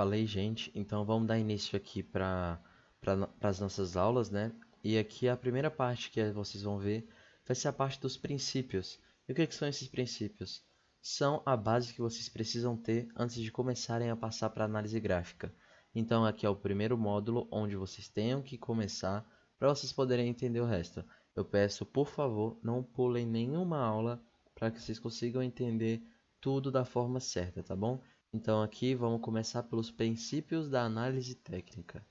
Falei, gente, então vamos dar início aqui para as nossas aulas, né? E aqui a primeira parte que vocês vão ver vai ser a parte dos princípios. E o que são esses princípios? São a base que vocês precisam ter antes de começarem a passar para a análise gráfica. Então aqui é o primeiro módulo onde vocês tenham que começar para vocês poderem entender o resto. Eu peço, por favor, não pulem nenhuma aula para que vocês consigam entender tudo da forma certa, tá bom? Então aqui vamos começar pelos princípios da análise técnica.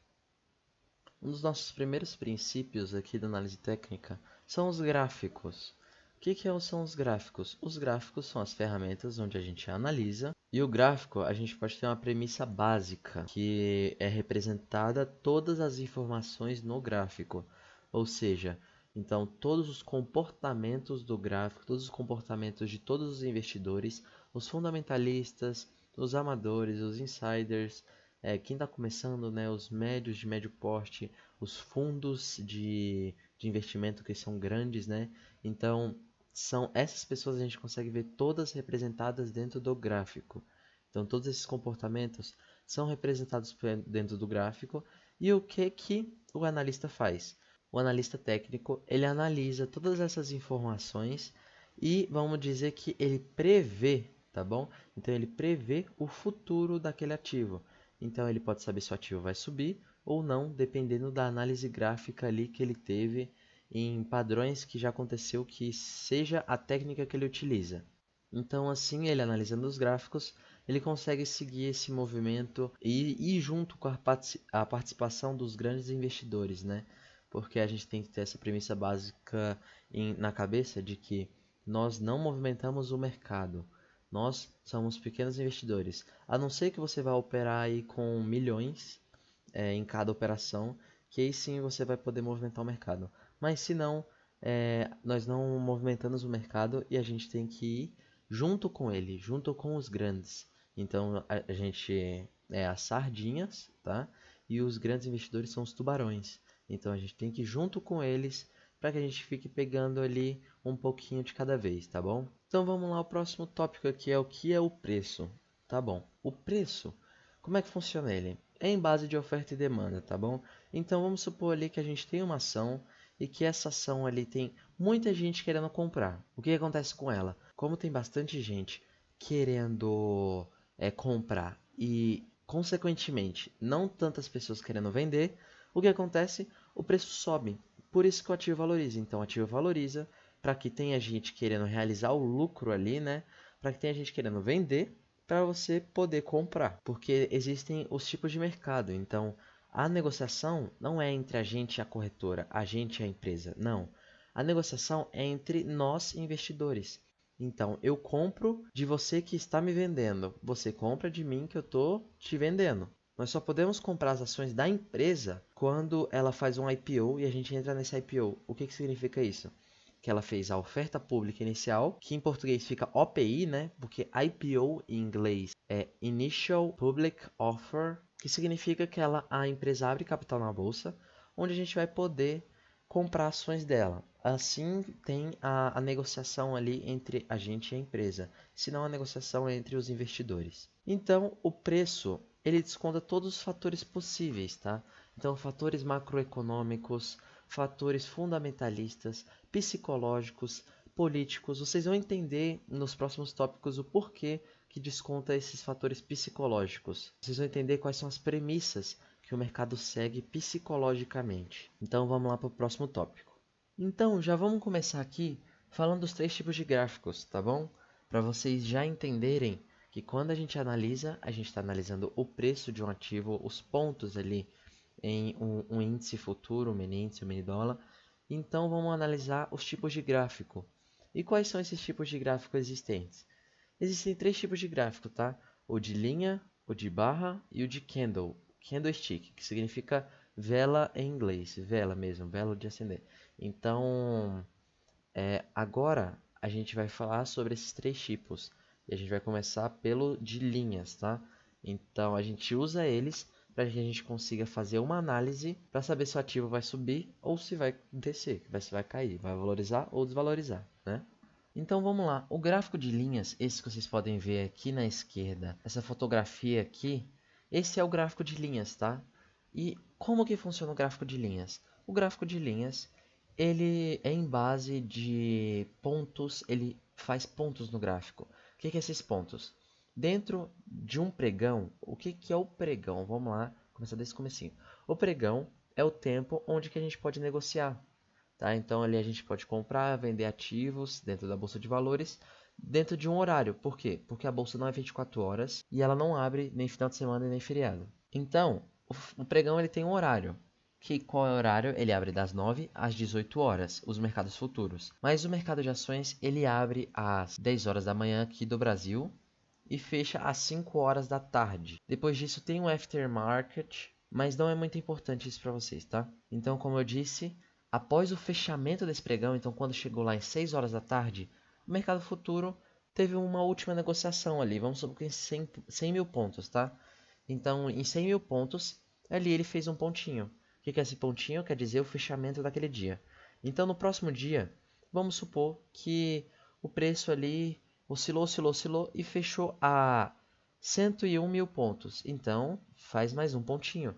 Um dos nossos primeiros princípios aqui da análise técnica são os gráficos. O que são os gráficos? Os gráficos são as ferramentas onde a gente analisa, e o gráfico a gente pode ter uma premissa básica, que é representada todas as informações no gráfico. Ou seja, então todos os comportamentos do gráfico, todos os comportamentos de todos os investidores, os fundamentalistas, os amadores, os insiders, quem está começando, né, os médios de médio porte, os fundos de investimento que são grandes, né? Então, são essas pessoas a gente consegue ver todas representadas dentro do gráfico. Então, todos esses comportamentos são representados dentro do gráfico. E o que o analista faz? O analista técnico, ele analisa todas essas informações e vamos dizer que ele prevê, tá bom? Então ele prevê o futuro daquele ativo. Então ele pode saber se o ativo vai subir ou não, dependendo da análise gráfica ali que ele teve em padrões que já aconteceu, que seja a técnica que ele utiliza. Então assim, ele analisando os gráficos, ele consegue seguir esse movimento e ir junto com a participação dos grandes investidores, né? Porque a gente tem que ter essa premissa básica na cabeça de que nós não movimentamos o mercado. Nós somos pequenos investidores. A não ser que você vá operar aí com milhões em cada operação, que aí sim você vai poder movimentar o mercado. Mas se não, nós não movimentamos o mercado e a gente tem que ir junto com ele, junto com os grandes. Então a gente é as sardinhas, tá? E os grandes investidores são os tubarões. Então a gente tem que ir junto com eles para que a gente fique pegando ali um pouquinho de cada vez, tá bom? Então vamos lá, o próximo tópico aqui é o que é o preço, tá bom? O preço, como é que funciona ele? É em base de oferta e demanda, tá bom? Então vamos supor ali que a gente tem uma ação e que essa ação ali tem muita gente querendo comprar. O que acontece com ela? Como tem bastante gente querendo comprar e consequentemente não tantas pessoas querendo vender, o que acontece? O preço sobe. Por isso que o ativo valoriza. Então o ativo valoriza para que tenha gente querendo realizar o lucro ali, né? Para que tenha gente querendo vender para você poder comprar. Porque existem os tipos de mercado. Então a negociação não é entre a gente e a corretora, a gente e a empresa. Não. A negociação é entre nós investidores. Então, eu compro de você que está me vendendo. Você compra de mim que eu estou te vendendo. Nós só podemos comprar as ações da empresa quando ela faz um IPO e a gente entra nesse IPO. O que significa isso? Que ela fez a oferta pública inicial, que em português fica OPI, né? Porque IPO em inglês é Initial Public Offer, que significa que a empresa abre capital na bolsa, onde a gente vai poder comprar ações dela. Assim tem a negociação ali entre a gente e a empresa, senão a negociação é entre os investidores. Então o preço ele desconta todos os fatores possíveis, tá? Então fatores macroeconômicos, fatores fundamentalistas, psicológicos, políticos. Vocês vão entender nos próximos tópicos o porquê que desconta esses fatores psicológicos. Vocês vão entender quais são as premissas que o mercado segue psicologicamente. Então vamos lá para o próximo tópico. Então já vamos começar aqui falando dos três tipos de gráficos, tá bom? Para vocês já entenderem que quando a gente analisa, a gente está analisando o preço de um ativo, os pontos ali em um índice futuro, um mini índice, um mini dólar. Então vamos analisar os tipos de gráfico. E quais são esses tipos de gráfico existentes? Existem três tipos de gráfico, tá? O de linha, o de barra e o de candle, candlestick, que significa vela em inglês, vela mesmo, vela de acender. Então, agora a gente vai falar sobre esses três tipos. E a gente vai começar pelo de linhas, tá? Então a gente usa eles para que a gente consiga fazer uma análise para saber se o ativo vai subir ou se vai descer, se vai cair, vai valorizar ou desvalorizar, né? Então vamos lá, o gráfico de linhas, esse que vocês podem ver aqui na esquerda, essa fotografia aqui, Esse é o gráfico de linhas, tá? E como que funciona o gráfico de linhas? O gráfico de linhas, ele é em base de pontos, ele faz pontos no gráfico. O que que é esses pontos? Dentro de um pregão, o que que é o pregão? Vamos lá, começar desse comecinho. O pregão é o tempo onde que a gente pode negociar, tá? Então ali a gente pode comprar, vender ativos dentro da bolsa de valores, dentro de um horário. Por quê? Porque a bolsa não é 24 horas e ela não abre nem final de semana e nem feriado. Então, o pregão ele tem um horário. Qual é o horário? Ele abre das 9 às 18 horas, os mercados futuros. Mas o mercado de ações, ele abre às 10 horas da manhã aqui do Brasil e fecha às 5 horas da tarde. Depois disso tem um aftermarket, mas não é muito importante isso para vocês, tá? Então, como eu disse, após o fechamento desse pregão, então quando chegou lá em 6 horas da tarde, o mercado futuro teve uma última negociação ali, vamos supor que em 100 mil pontos, tá? Então, em 100 mil pontos, ali ele fez um pontinho. O que é esse pontinho? Quer dizer o fechamento daquele dia. Então, no próximo dia, vamos supor que o preço ali oscilou e fechou a 101 mil pontos. Então, faz mais um pontinho.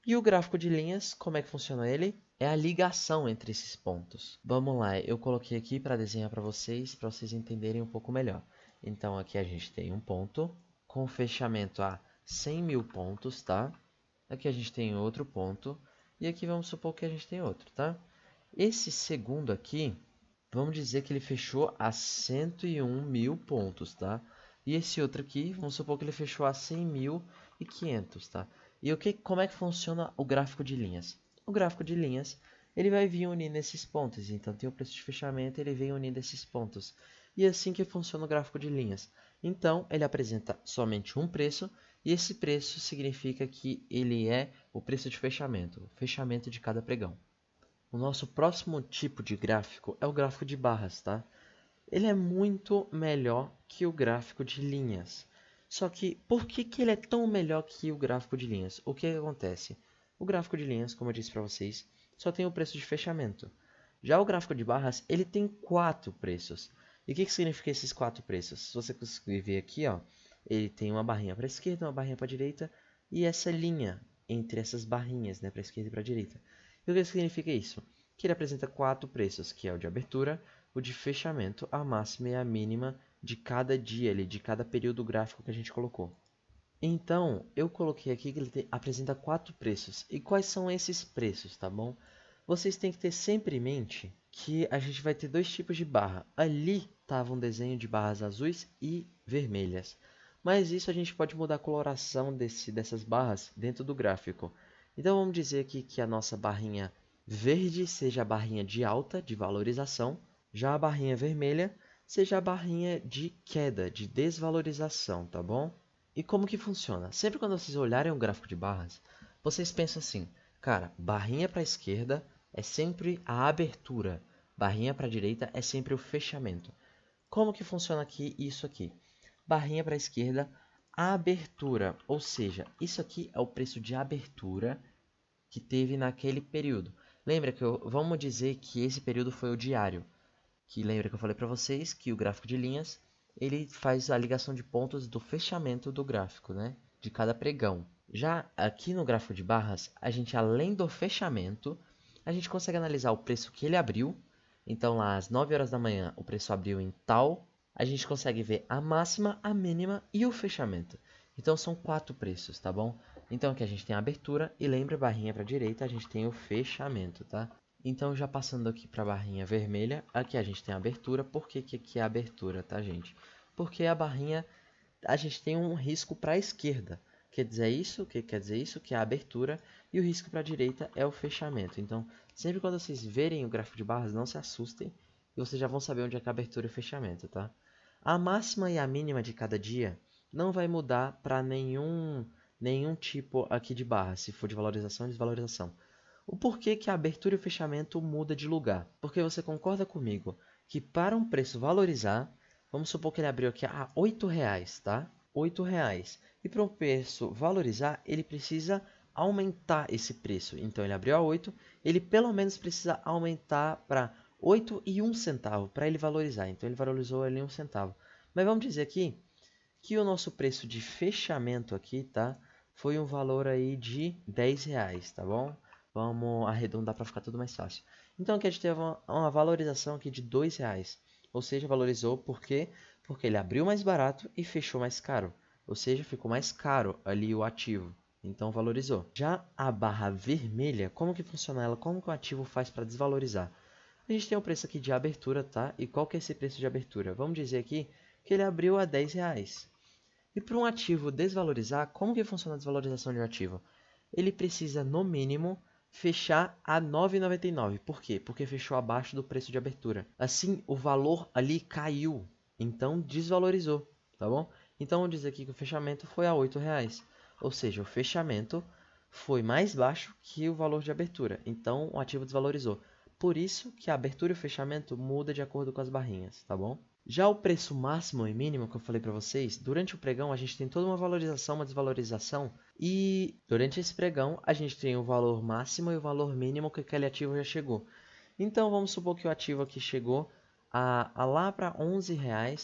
E o gráfico de linhas, como é que funciona ele? É a ligação entre esses pontos. Vamos lá, eu coloquei aqui para desenhar para vocês entenderem um pouco melhor. Então, aqui a gente tem um ponto com fechamento a 100 mil pontos, tá? Aqui a gente tem outro ponto. E aqui vamos supor que a gente tem outro, tá? Esse segundo aqui, vamos dizer que ele fechou a 101 mil pontos, tá? E esse outro aqui, vamos supor que ele fechou a 100.500, tá? E como é que funciona o gráfico de linhas? O gráfico de linhas, ele vai vir unindo esses pontos. Então, tem o preço de fechamento, ele vem unindo esses pontos. E é assim que funciona o gráfico de linhas. Então, ele apresenta somente um preço, e esse preço significa que ele é o preço de fechamento, o fechamento de cada pregão. O nosso próximo tipo de gráfico é o gráfico de barras, tá? Ele é muito melhor que o gráfico de linhas. Só que, por que que ele é tão melhor que o gráfico de linhas? O que acontece? O gráfico de linhas, como eu disse para vocês, só tem o preço de fechamento. Já o gráfico de barras, ele tem 4 preços. E o que que significa esses 4 preços? Se você conseguir ver aqui, ó, ele tem uma barrinha para a esquerda, uma barrinha para a direita e essa linha entre essas barrinhas, né, para a esquerda e para a direita. E o que significa isso? Que ele apresenta 4 preços, que é o de abertura, o de fechamento, a máxima e a mínima de cada dia, de cada período gráfico que a gente colocou. Então, eu coloquei aqui que ele apresenta 4 preços. E quais são esses preços, tá bom? Vocês têm que ter sempre em mente que a gente vai ter dois tipos de barra. Ali estava um desenho de barras azuis e vermelhas. Mas isso a gente pode mudar a coloração dessas barras dentro do gráfico. Então vamos dizer aqui que a nossa barrinha verde seja a barrinha de alta, de valorização. Já a barrinha vermelha seja a barrinha de queda, de desvalorização, tá bom? E como que funciona? Sempre quando vocês olharem um gráfico de barras, vocês pensam assim, cara, barrinha para a esquerda é sempre a abertura, barrinha para a direita é sempre o fechamento. Como que funciona aqui isso aqui? Barrinha para a esquerda, abertura, ou seja, isso aqui é o preço de abertura que teve naquele período. Lembra que vamos dizer que esse período foi o diário, que lembra que eu falei para vocês que o gráfico de linhas ele faz a ligação de pontos do fechamento do gráfico, né? De cada pregão. Já aqui no gráfico de barras, a gente além do fechamento, a gente consegue analisar o preço que ele abriu. Então lá às 9 horas da manhã o preço abriu em tal. A gente consegue ver a máxima, a mínima e o fechamento. Então são 4 preços, tá bom? Então aqui a gente tem a abertura e lembra, barrinha para a direita, a gente tem o fechamento, tá? Então, já passando aqui para a barrinha vermelha, aqui a gente tem a abertura. Por que aqui é a abertura, tá, gente? Porque a barrinha, a gente tem um risco para a esquerda. Quer dizer isso? O que quer dizer isso? Que é a abertura e o risco para a direita é o fechamento. Então, sempre quando vocês verem o gráfico de barras, não se assustem e vocês já vão saber onde é que é a abertura e o fechamento, tá? A máxima e a mínima de cada dia não vai mudar para nenhum tipo aqui de barra, se for de valorização ou desvalorização. O porquê que a abertura e o fechamento muda de lugar? Porque você concorda comigo que para um preço valorizar, vamos supor que ele abriu aqui a R$8, tá? R$8. E para um preço valorizar, ele precisa aumentar esse preço. Então ele abriu a 8, ele pelo menos precisa aumentar para 8,01 para ele valorizar. Então ele valorizou ali 1 centavo. Mas vamos dizer aqui que o nosso preço de fechamento aqui, tá? foi um valor aí de R$ 10, tá bom? Vamos arredondar para ficar tudo mais fácil. Então aqui a gente teve uma valorização aqui de R$ 2, ou seja, valorizou por quê? Porque ele abriu mais barato e fechou mais caro, ou seja, ficou mais caro ali o ativo. Então valorizou. Já a barra vermelha, como que funciona ela? Como que o ativo faz para desvalorizar? A gente tem o preço aqui de abertura, tá? E qual que é esse preço de abertura? Vamos dizer aqui que ele abriu a R$ 10. E para um ativo desvalorizar, como que funciona a desvalorização de um ativo? Ele precisa, no mínimo, fechar a R$ 9,99. Por quê? Porque fechou abaixo do preço de abertura. Assim, o valor ali caiu. Então, desvalorizou, tá bom? Então, vamos dizer aqui que o fechamento foi a R$ 8. Ou seja, o fechamento foi mais baixo que o valor de abertura. Então, o ativo desvalorizou. Por isso que a abertura e o fechamento muda de acordo com as barrinhas, tá bom? Já o preço máximo e mínimo que eu falei para vocês, durante o pregão a gente tem toda uma valorização, uma desvalorização, e durante esse pregão a gente tem o valor máximo e o valor mínimo que aquele ativo já chegou. Então vamos supor que o ativo aqui chegou a lá para R$ 11,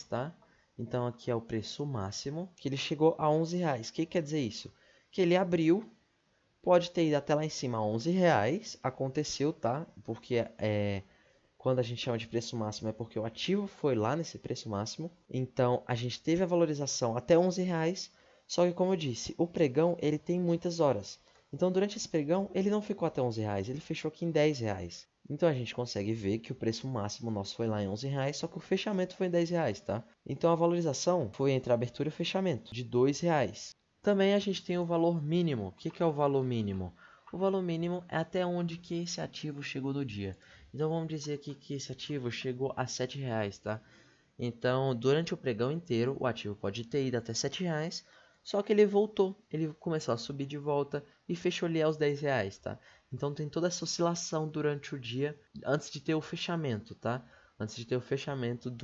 tá? Então aqui é o preço máximo, que ele chegou a R$ 11. O que quer dizer isso? Que ele abriu, pode ter ido até lá em cima a R$ 11, aconteceu, tá? Porque quando a gente chama de preço máximo é porque o ativo foi lá nesse preço máximo. Então a gente teve a valorização até R$ 11, só que como eu disse, o pregão ele tem muitas horas. Então durante esse pregão ele não ficou até R$ 11, ele fechou aqui em R$ 10. Então a gente consegue ver que o preço máximo nosso foi lá em R$ 11, só que o fechamento foi em R$ 10, tá? Então a valorização foi entre a abertura e o fechamento, de R$ 2. Também a gente tem o valor mínimo. O que é o valor mínimo? O valor mínimo é até onde que esse ativo chegou no dia. Então vamos dizer aqui que esse ativo chegou a R$ 7, tá? Então durante o pregão inteiro o ativo pode ter ido até R$ 7, só que ele voltou, ele começou a subir de volta e fechou ali aos R$ 10, tá? Então tem toda essa oscilação durante o dia antes de ter o fechamento, tá? Antes de ter o fechamento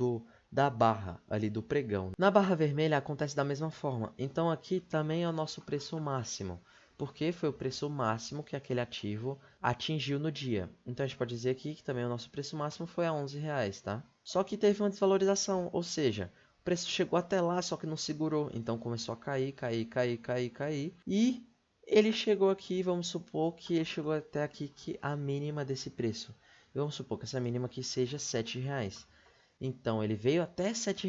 da barra ali do pregão. Na barra vermelha acontece da mesma forma. Então aqui também é o nosso preço máximo, porque foi o preço máximo que aquele ativo atingiu no dia. Então a gente pode dizer aqui que também o nosso preço máximo foi a R$ 11, tá? Só que teve uma desvalorização, ou seja, o preço chegou até lá, só que não segurou. Então começou a cair, cair, cair, cair, cair. E ele chegou aqui, vamos supor que ele chegou até aqui que a mínima desse preço. E vamos supor que essa mínima aqui seja R$ 7. Então ele veio até R$ 7,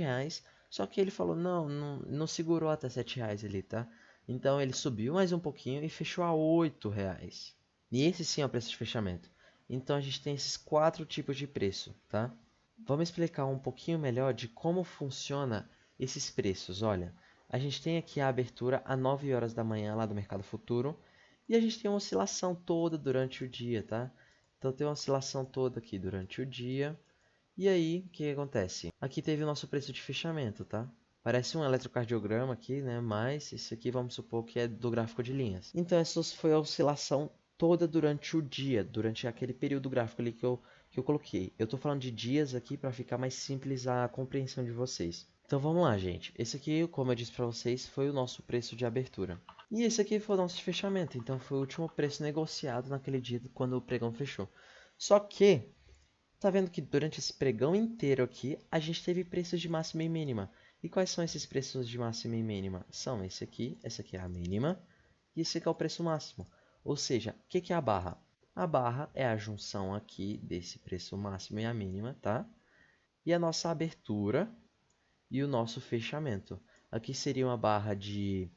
só que ele falou, não segurou até R$ 7 ali, tá? Então ele subiu mais um pouquinho e fechou a R$ 8. E esse sim é o preço de fechamento. Então a gente tem esses 4 tipos de preço, tá? Vamos explicar um pouquinho melhor de como funciona esses preços. Olha, a gente tem aqui a abertura às 9 horas da manhã lá do mercado futuro e a gente tem uma oscilação toda durante o dia, tá? Então tem uma oscilação toda aqui durante o dia. E aí, o que acontece? Aqui teve o nosso preço de fechamento, tá? Parece um eletrocardiograma aqui, né? Mas isso aqui vamos supor que é do gráfico de linhas. Então essa foi a oscilação toda durante o dia, durante aquele período gráfico ali que eu coloquei. Eu estou falando de dias aqui para ficar mais simples a compreensão de vocês. Então vamos lá, gente. Esse aqui, como eu disse para vocês, foi o nosso preço de abertura. E esse aqui foi o nosso fechamento. Então foi o último preço negociado naquele dia quando o pregão fechou. Só que tá vendo que durante esse pregão inteiro aqui, a gente teve preços de máxima e mínima. E quais são esses preços de máxima e mínima? São esse aqui, essa aqui é a mínima, e esse aqui é o preço máximo. Ou seja, o que é a barra? A barra é a junção aqui desse preço máximo e a mínima, tá? E a nossa abertura e o nosso fechamento. Aqui seria uma barra de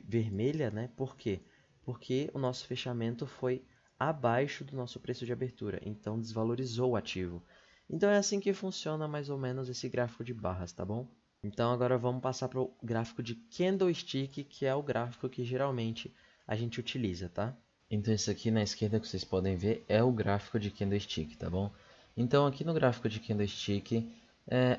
vermelha, né? Por quê? Porque o nosso fechamento foi abaixo do nosso preço de abertura, então desvalorizou o ativo. Então é assim que funciona mais ou menos esse gráfico de barras, tá bom? Então agora vamos passar para o gráfico de candlestick, que é o gráfico que geralmente a gente utiliza, tá? Então esse aqui na esquerda que vocês podem ver é o gráfico de candlestick, tá bom? Então aqui no gráfico de candlestick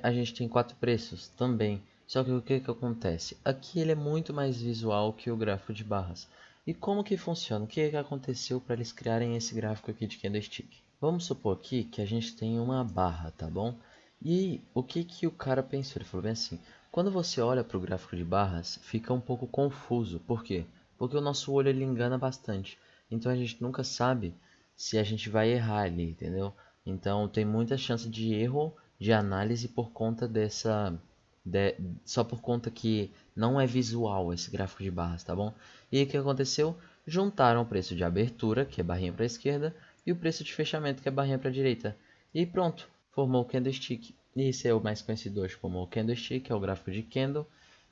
a gente tem 4 preços também. Só que o que acontece? Aqui ele é muito mais visual que o gráfico de barras. E como que funciona? O que aconteceu para eles criarem esse gráfico aqui de candlestick? Vamos supor aqui que a gente tem uma barra, tá bom? E o que o cara pensou? Ele falou bem assim, quando você olha para o gráfico de barras, fica um pouco confuso. Por quê? Porque o nosso olho ele engana bastante. Então a gente nunca sabe se a gente vai errar ali, entendeu? Então tem muita chance de erro de análise por conta só por conta que não é visual esse gráfico de barras, tá bom? E o que aconteceu? Juntaram o preço de abertura, que é barrinha para a esquerda, e o preço de fechamento, que é barrinha para a direita. E pronto, formou o candlestick. E esse é o mais conhecido hoje como o candlestick, é o gráfico de candle.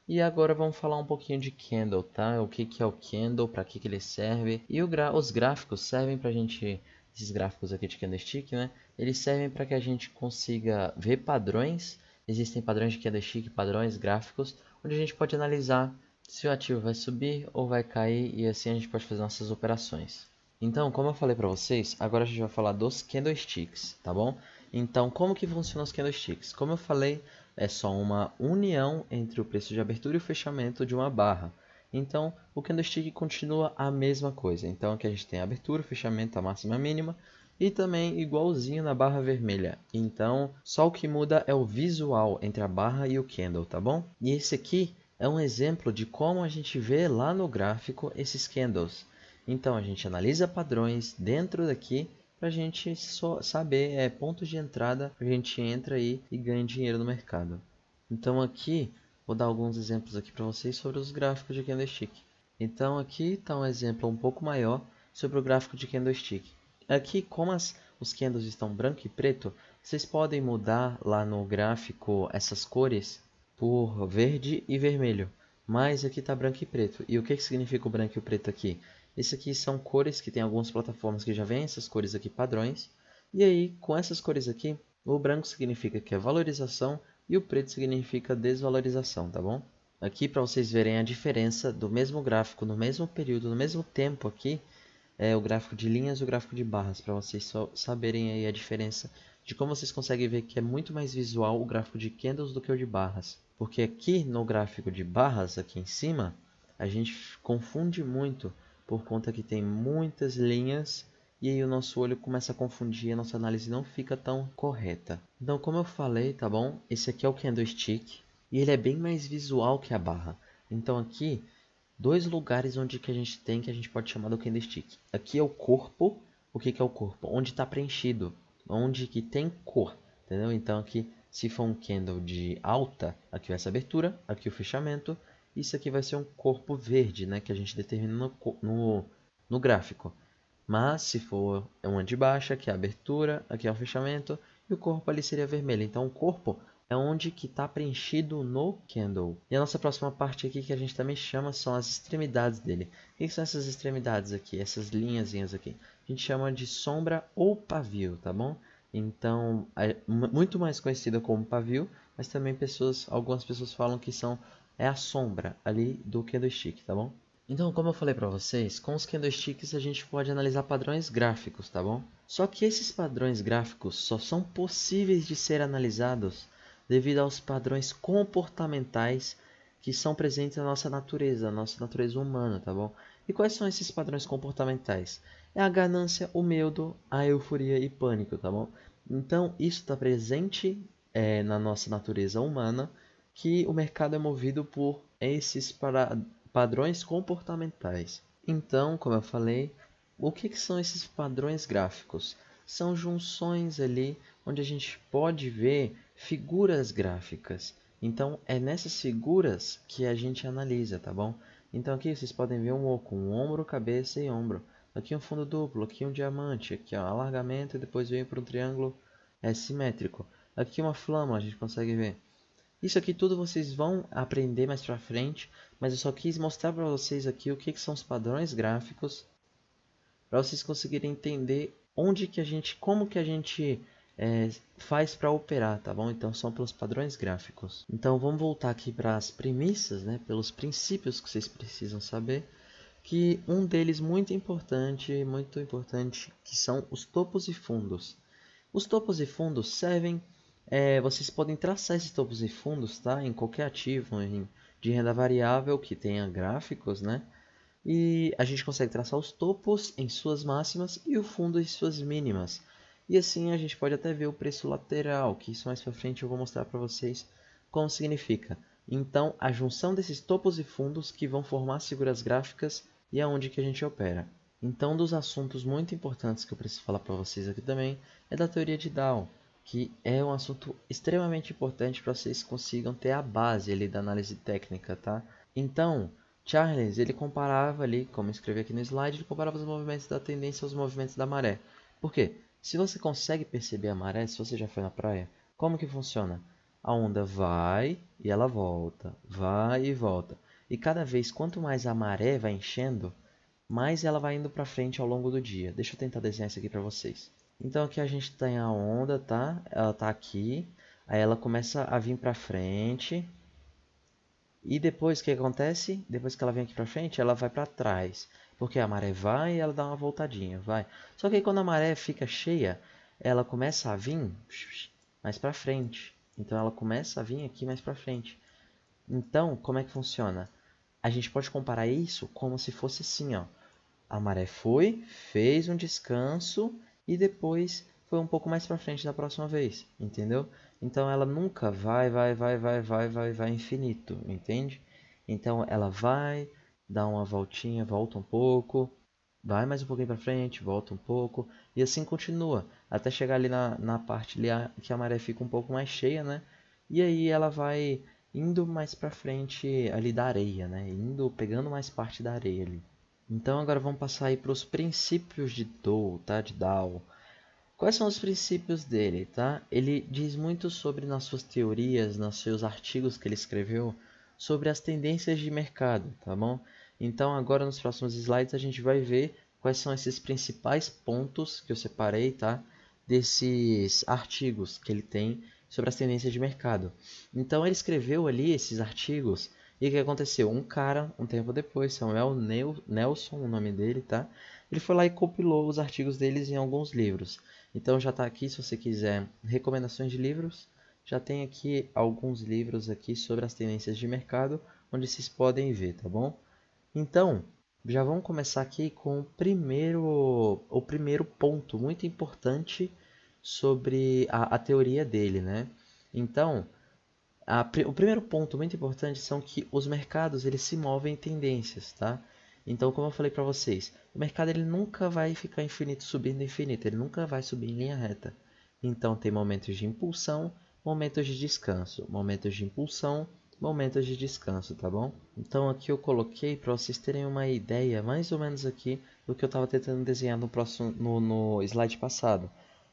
E agora vamos falar um pouquinho de candle, tá? O que é o candle, para que ele serve. E os gráficos servem para a gente, esses gráficos aqui de candlestick, né? Eles servem para que a gente consiga ver padrões. Existem padrões de candlestick, padrões gráficos, onde a gente pode analisar se o ativo vai subir ou vai cair e assim a gente pode fazer nossas operações. Então, como eu falei para vocês, agora a gente vai falar dos candlesticks, tá bom? Então, como que funcionam os candlesticks? Como eu falei, é só uma união entre o preço de abertura e o fechamento de uma barra. Então, o candlestick continua a mesma coisa. Então, aqui a gente tem a abertura, o fechamento, a máxima e a mínima, e também igualzinho na barra vermelha. Então, só o que muda é o visual entre a barra e o candle, tá bom? E esse aqui é um exemplo de como a gente vê lá no gráfico esses candles. Então, a gente analisa padrões dentro daqui para a gente saber pontos de entrada, a gente entra aí e ganha dinheiro no mercado. Então aqui, vou dar alguns exemplos aqui para vocês sobre os gráficos de candlestick. Então aqui está um exemplo um pouco maior sobre o gráfico de candlestick. Aqui, como os candles estão branco e preto, vocês podem mudar lá no gráfico essas cores por verde e vermelho. Mas aqui está branco e preto. E o que significa o branco e o preto aqui? Isso aqui são cores que tem algumas plataformas que já vêm essas cores aqui padrões. E aí, com essas cores aqui, o branco significa que é valorização e o preto significa desvalorização, tá bom? Aqui para vocês verem a diferença do mesmo gráfico, no mesmo período, no mesmo tempo aqui, é o gráfico de linhas e o gráfico de barras, para vocês só saberem aí a diferença de como vocês conseguem ver que é muito mais visual o gráfico de candles do que o de barras. Porque aqui no gráfico de barras, aqui em cima, a gente confunde muito por conta que tem muitas linhas e aí o nosso olho começa a confundir e a nossa análise não fica tão correta. Então, como eu falei, tá bom? Esse aqui é o candlestick e ele é bem mais visual que a barra. Então aqui, dois lugares onde que a gente pode chamar do candlestick. Aqui é o corpo. O que é o corpo? Onde está preenchido, onde que tem cor, entendeu? Então aqui, se for um candle de alta, aqui vai ser a abertura, aqui o fechamento. Isso aqui vai ser um corpo verde, né, que a gente determina no gráfico. Mas se for uma de baixa, aqui é a abertura, aqui é o fechamento, e o corpo ali seria vermelho. Então o corpo é onde que está preenchido no candle. E a nossa próxima parte aqui que a gente também chama são as extremidades dele. O que são essas extremidades aqui, essas linhazinhas aqui? A gente chama de sombra ou pavio, tá bom? Então, é muito mais conhecida como pavio, mas também algumas pessoas falam que é a sombra ali do candlestick, tá bom? Então, como eu falei para vocês, com os candlesticks a gente pode analisar padrões gráficos, tá bom? Só que esses padrões gráficos só são possíveis de ser analisados devido aos padrões comportamentais que são presentes na nossa natureza humana, tá bom? E quais são esses padrões comportamentais? É a ganância, o medo, a euforia e pânico, tá bom? Então, isso está presente na nossa natureza humana, que o mercado é movido por esses padrões comportamentais. Então, como eu falei, o que são esses padrões gráficos? São junções ali onde a gente pode ver figuras gráficas. Então, é nessas figuras que a gente analisa, tá bom? Então, aqui vocês podem ver um oco, um ombro, cabeça e ombro. Aqui um fundo duplo, aqui um diamante, aqui um alargamento e depois vem para um triângulo simétrico. Aqui uma flama, a gente consegue ver. Isso aqui tudo vocês vão aprender mais pra frente, mas eu só quis mostrar para vocês aqui o que são os padrões gráficos, para vocês conseguirem entender como que a gente faz para operar, tá bom? Então são pelos padrões gráficos. Então vamos voltar aqui para as premissas, né? Pelos princípios que vocês precisam saber, que um deles muito importante, que são os topos e fundos. Os topos e fundos servem vocês podem traçar esses topos e fundos, tá? Em qualquer ativo de renda variável que tenha gráficos, né? E a gente consegue traçar os topos em suas máximas e o fundo em suas mínimas. E assim a gente pode até ver o preço lateral, que isso mais para frente eu vou mostrar para vocês como significa. Então, a junção desses topos e fundos que vão formar as figuras gráficas e aonde que a gente opera. Então, um dos assuntos muito importantes que eu preciso falar para vocês aqui também é da teoria de Dow. que é um assunto extremamente importante para vocês consigam ter a base ali da análise técnica, tá? Então, Charles, ele comparava ali, como eu escrevi aqui no slide, ele comparava os movimentos da tendência aos movimentos da maré. Por quê? Se você consegue perceber a maré, se você já foi na praia, como que funciona? A onda vai e ela volta, vai e volta. E cada vez, quanto mais a maré vai enchendo, mais ela vai indo para frente ao longo do dia. Deixa eu tentar desenhar isso aqui para vocês. Então aqui a gente tem a onda, tá? Ela tá aqui, aí ela começa a vir para frente. E depois o que acontece? Depois que ela vem aqui para frente, ela vai para trás. Porque a maré vai e ela dá uma voltadinha, vai. Só que aí quando a maré fica cheia, ela começa a vir mais para frente. Então ela começa a vir aqui mais para frente. Então, como é que funciona? A gente pode comparar isso como se fosse assim, ó. A maré foi, fez um descanso e depois foi um pouco mais para frente da próxima vez, entendeu? Então ela nunca vai infinito, entende? Então ela vai, dá uma voltinha, volta um pouco, vai mais um pouquinho para frente, volta um pouco e assim continua até chegar ali na parte ali que a maré fica um pouco mais cheia, né? E aí ela vai indo mais para frente ali da areia, né? Indo pegando mais parte da areia ali. Então agora vamos passar aí para os princípios de Dow, tá? De Dow. Quais são os princípios dele, tá? Ele diz muito sobre nas suas teorias, nos seus artigos que ele escreveu, sobre as tendências de mercado, tá bom? Então agora nos próximos slides a gente vai ver quais são esses principais pontos que eu separei, tá? Desses artigos que ele tem sobre as tendências de mercado. Então ele escreveu ali esses artigos e o que aconteceu? Um cara, um tempo depois, Samuel Nelson, o nome dele, tá? Ele foi lá e compilou os artigos deles em alguns livros. Então já está aqui, se você quiser recomendações de livros, já tem aqui alguns livros aqui sobre as tendências de mercado, onde vocês podem ver, tá bom? Então, já vamos começar aqui com o primeiro ponto muito importante sobre a teoria dele, né? Então, o primeiro ponto muito importante são que os mercados eles se movem em tendências, tá? Então, como eu falei para vocês, o mercado ele nunca vai ficar infinito subindo infinito, ele nunca vai subir em linha reta. Então, tem momentos de impulsão, momentos de descanso, momentos de impulsão, momentos de descanso, tá bom? Então, aqui eu coloquei para vocês terem uma ideia mais ou menos aqui do que eu estava tentando desenhar no slide passado,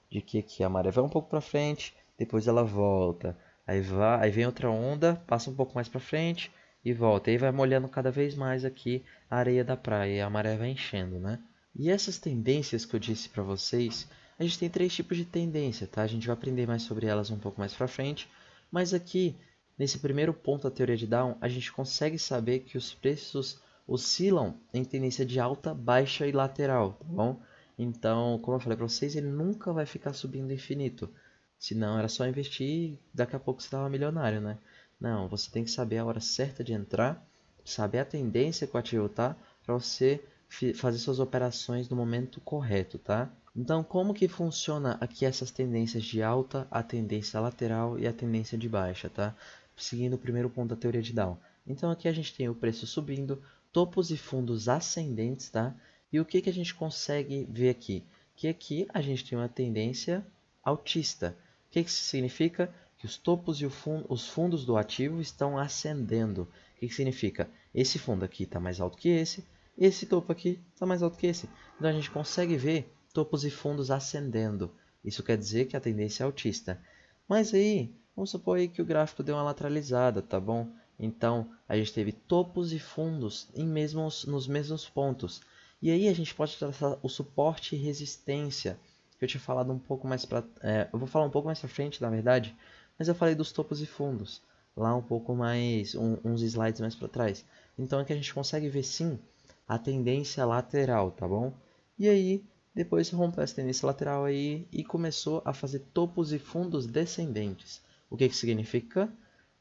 de que aqui a maré vai um pouco para frente, depois ela volta. Aí vem outra onda, passa um pouco mais para frente e volta. Aí vai molhando cada vez mais aqui a areia da praia e a maré vai enchendo, né? E essas tendências que eu disse para vocês, a gente tem três tipos de tendência, tá? A gente vai aprender mais sobre elas um pouco mais para frente, mas aqui nesse primeiro ponto da teoria de Down, a gente consegue saber que os preços oscilam em tendência de alta, baixa e lateral, tá bom? Então, como eu falei para vocês, ele nunca vai ficar subindo infinito. Senão era só investir e daqui a pouco você estava milionário, né? Não, você tem que saber a hora certa de entrar, saber a tendência que o ativo tá, para você fazer suas operações no momento correto, tá? Então, como que funciona aqui essas tendências de alta, a tendência lateral e a tendência de baixa, tá? Seguindo o primeiro ponto da teoria de Down. Então, aqui a gente tem o preço subindo, topos e fundos ascendentes, tá? E o que que a gente consegue ver aqui? Que aqui a gente tem uma tendência altista. O que isso significa? Que os topos e os fundos do ativo estão ascendendo. O que significa? Esse fundo aqui está mais alto que esse topo aqui está mais alto que esse. Então a gente consegue ver topos e fundos ascendendo. Isso quer dizer que a tendência é altista. Mas aí, vamos supor aí que o gráfico deu uma lateralizada, tá bom? Então a gente teve topos e fundos nos mesmos pontos. E aí a gente pode traçar o suporte e resistência que eu tinha falado um pouco mais para... eu vou falar um pouco mais para frente, na verdade, mas eu falei dos topos e fundos, lá um pouco mais, uns slides mais para trás. Então aqui a gente consegue ver sim a tendência lateral, tá bom? E aí, depois rompeu essa tendência lateral aí e começou a fazer topos e fundos descendentes. O que que significa?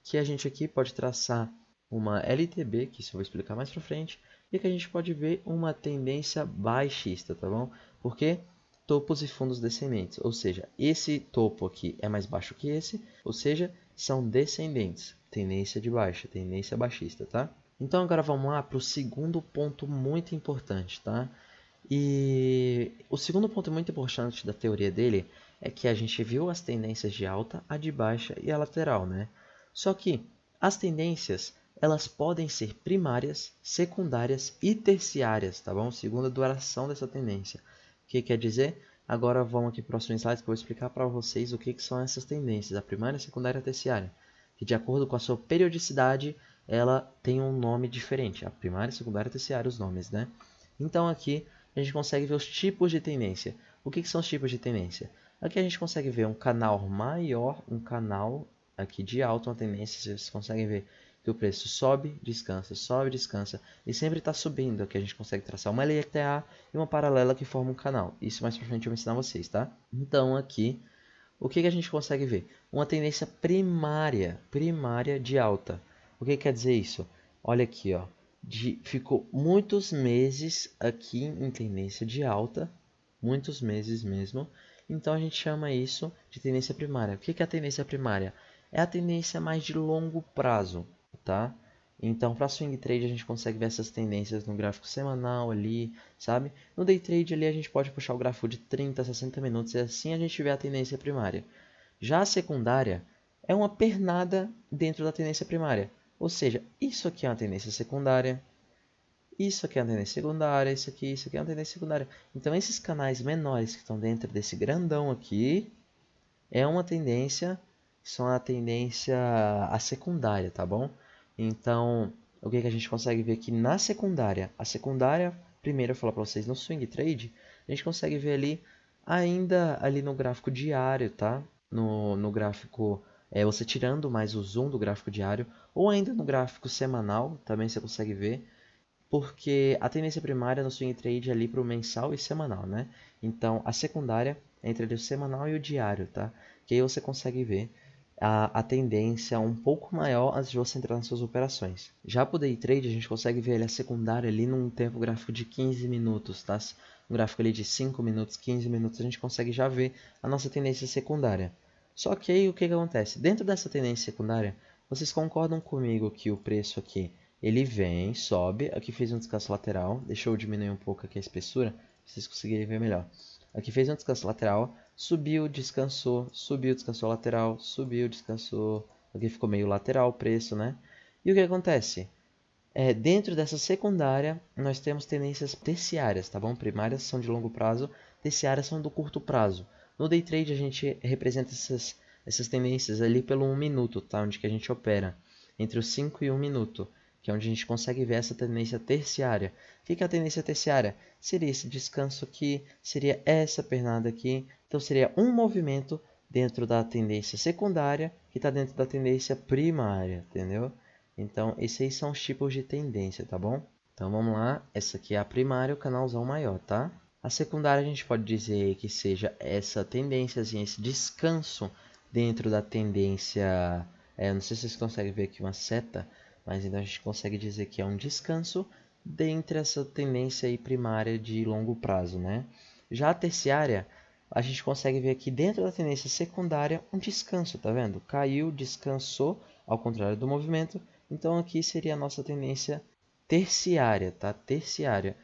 Que a gente aqui pode traçar uma LTB, que isso eu vou explicar mais para frente, e que a gente pode ver uma tendência baixista, tá bom? Porque topos e fundos descendentes, ou seja, esse topo aqui é mais baixo que esse, ou seja, são descendentes, tendência de baixa, tendência baixista, tá? Então agora vamos lá para o segundo ponto muito importante, tá? E o segundo ponto muito importante da teoria dele é que a gente viu as tendências de alta, a de baixa e a lateral, né? Só que as tendências, elas podem ser primárias, secundárias e terciárias, tá bom? Segundo a duração dessa tendência. O que quer dizer? Agora vamos aqui para o próximo slide que eu vou explicar para vocês o que são essas tendências, a primária, a secundária e a terciária. Que de acordo com a sua periodicidade, ela tem um nome diferente. A primária, a secundária e a terciária, os nomes, né? Então aqui a gente consegue ver os tipos de tendência. O que são os tipos de tendência? Aqui a gente consegue ver um canal maior, um canal aqui de alta, uma tendência, vocês conseguem ver que o preço sobe, descansa e sempre está subindo. Aqui a gente consegue traçar uma LTA e uma paralela que formam um canal. Isso mais pra frente eu vou ensinar vocês, tá? Então aqui, o que a gente consegue ver? Uma tendência primária de alta. O que quer dizer isso? Olha aqui, ó. Ficou muitos meses aqui em tendência de alta, muitos meses mesmo. Então a gente chama isso de tendência primária. O que é a tendência primária? É a tendência mais de longo prazo, tá? Então, para swing trade a gente consegue ver essas tendências no gráfico semanal ali, sabe? No day trade ali a gente pode puxar o gráfico de 30 a 60 minutos e assim a gente vê a tendência primária. Já a secundária é uma pernada dentro da tendência primária. Ou seja, isso aqui é uma tendência secundária, isso aqui é uma tendência secundária, isso aqui é uma tendência secundária. Então esses canais menores que estão dentro desse grandão aqui é uma tendência, são a tendência a secundária, tá bom? Então, o que a gente consegue ver aqui na secundária? A secundária, primeiro eu vou falar para vocês no swing trade, a gente consegue ver ali ainda ali no gráfico diário, tá? No gráfico, você tirando mais o zoom do gráfico diário, ou ainda no gráfico semanal, também você consegue ver, porque a tendência primária no swing trade é ali para o mensal e semanal, né? Então, a secundária é entre o semanal e o diário, tá? Que aí você consegue ver a tendência um pouco maior antes de você entrar nas suas operações. Já para o day trade, a gente consegue ver a secundária ali num tempo gráfico de 15 minutos, tá? Um gráfico ali de 5 minutos, 15 minutos, a gente consegue já ver a nossa tendência secundária. Só que aí o que acontece? Dentro dessa tendência secundária, vocês concordam comigo que o preço aqui ele vem, sobe, aqui fez um descanso lateral, deixa eu diminuir um pouco aqui a espessura, pra vocês conseguirem ver melhor. Aqui fez um descanso lateral, subiu, descansou, subiu, descansou lateral, subiu, descansou, aqui ficou meio lateral o preço, né? E o que acontece? Dentro dessa secundária, nós temos tendências terciárias, tá bom? Primárias são de longo prazo, terciárias são do curto prazo. No day trade a gente representa essas tendências ali pelo 1 minuto, tá? Onde que a gente opera, entre os 5 e 1 minuto, que é onde a gente consegue ver essa tendência terciária. O que é a tendência terciária? Seria esse descanso aqui, seria essa pernada aqui, então seria um movimento dentro da tendência secundária que está dentro da tendência primária, entendeu? Então, esses aí são os tipos de tendência, tá bom? Então, vamos lá. Essa aqui é a primária, o canalzão maior, tá? A secundária a gente pode dizer que seja essa tendência, assim, esse descanso dentro da tendência... não sei se vocês conseguem ver aqui uma seta, mas então a gente consegue dizer que é um descanso dentre essa tendência aí primária de longo prazo, né? Já a terciária, a gente consegue ver aqui dentro da tendência secundária um descanso, tá vendo? Caiu, descansou, ao contrário do movimento. Então aqui seria a nossa tendência terciária, tá? Terciária.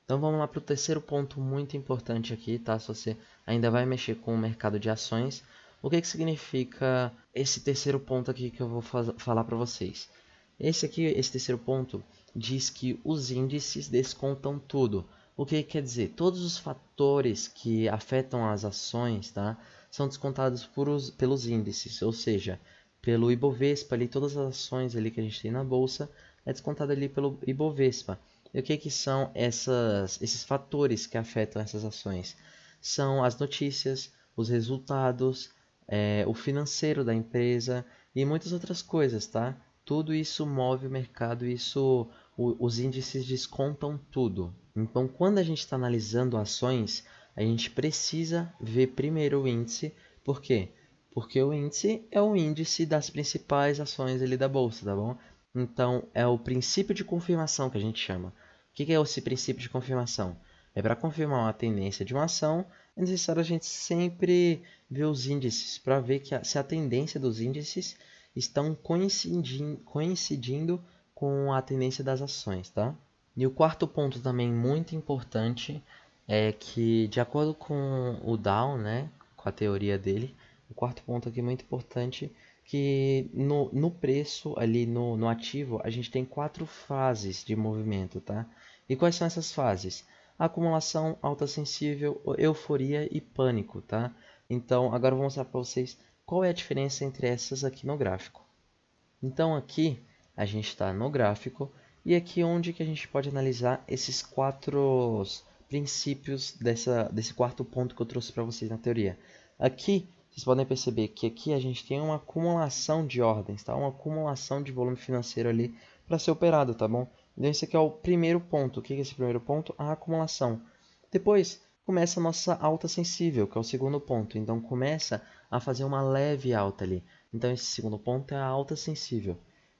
Então vamos lá para o terceiro ponto muito importante aqui, tá? Se você ainda vai mexer com o mercado de ações, o que significa esse terceiro ponto aqui que eu vou falar para vocês? Esse terceiro ponto, diz que os índices descontam tudo. O que quer dizer? Todos os fatores que afetam as ações, tá, são descontados pelos índices, ou seja, pelo Ibovespa, ali, todas as ações ali que a gente tem na bolsa é descontado ali pelo Ibovespa. E o que são esses fatores que afetam essas ações? São as notícias, os resultados, o financeiro da empresa e muitas outras coisas, tá? Tudo isso move o mercado, os índices descontam tudo. Então, quando a gente está analisando ações, a gente precisa ver primeiro o índice. Por quê? Porque o índice é o índice das principais ações ali da bolsa, tá bom? Então, é o princípio de confirmação que a gente chama. O que é esse princípio de confirmação? É para confirmar uma tendência de uma ação, é necessário a gente sempre ver os índices para ver se a tendência dos índices estão coincidindo com a tendência das ações, tá? E o quarto ponto também muito importante é que, de acordo com o Dow, né, com a teoria dele. O quarto ponto aqui é muito importante, que no preço, ali no ativo, a gente tem 4 fases de movimento, tá? E quais são essas fases? Acumulação, alta sensível, euforia e pânico, tá? Então, agora eu vou mostrar para vocês qual é a diferença entre essas aqui no gráfico. Então, aqui a gente está no gráfico e aqui onde que a gente pode analisar esses 4 princípios desse quarto ponto que eu trouxe para vocês na teoria. Aqui, vocês podem perceber que aqui a gente tem uma acumulação de ordens, tá? Uma acumulação de volume financeiro ali para ser operado, tá bom? Então, esse aqui é o primeiro ponto. O que é esse primeiro ponto? A acumulação. Depois, começa a nossa alta sensível, que é o segundo ponto. Então, começa a fazer uma leve alta ali. Então, esse segundo ponto é a alta sensível.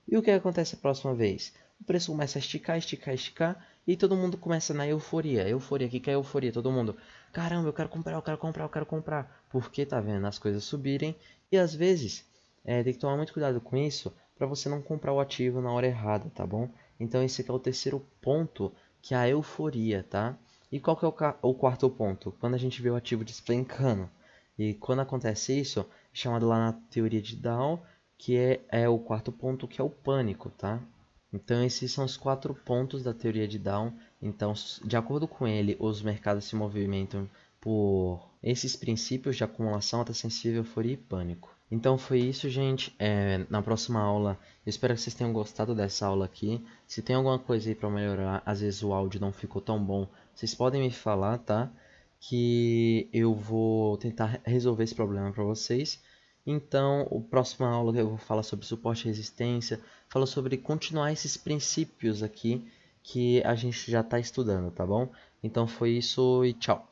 E o que acontece a próxima vez? O preço começa a esticar, esticar, esticar, e todo mundo começa na euforia. Euforia, o que é euforia? Todo mundo, caramba, eu quero comprar, eu quero comprar, eu quero comprar. Porque tá vendo as coisas subirem, e às vezes tem que tomar muito cuidado com isso, para você não comprar o ativo na hora errada, tá bom? Então esse aqui é o terceiro ponto, que é a euforia, tá? E qual que é o quarto ponto? Quando a gente vê o ativo despencando. E quando acontece isso, é chamado lá na teoria de Dow, que é o quarto ponto, que é o pânico, tá? Então esses são os 4 pontos da teoria de Dow. Então, de acordo com ele, os mercados se movimentam por esses princípios de acumulação, alta sensível, euforia e pânico. Então foi isso, gente. Na próxima aula, eu espero que vocês tenham gostado dessa aula aqui. Se tem alguma coisa aí para melhorar, às vezes o áudio não ficou tão bom, vocês podem me falar, tá? Que eu vou tentar resolver esse problema para vocês. Então, a próxima aula eu vou falar sobre suporte e resistência, falo sobre continuar esses princípios aqui que a gente já está estudando, tá bom? Então foi isso e tchau.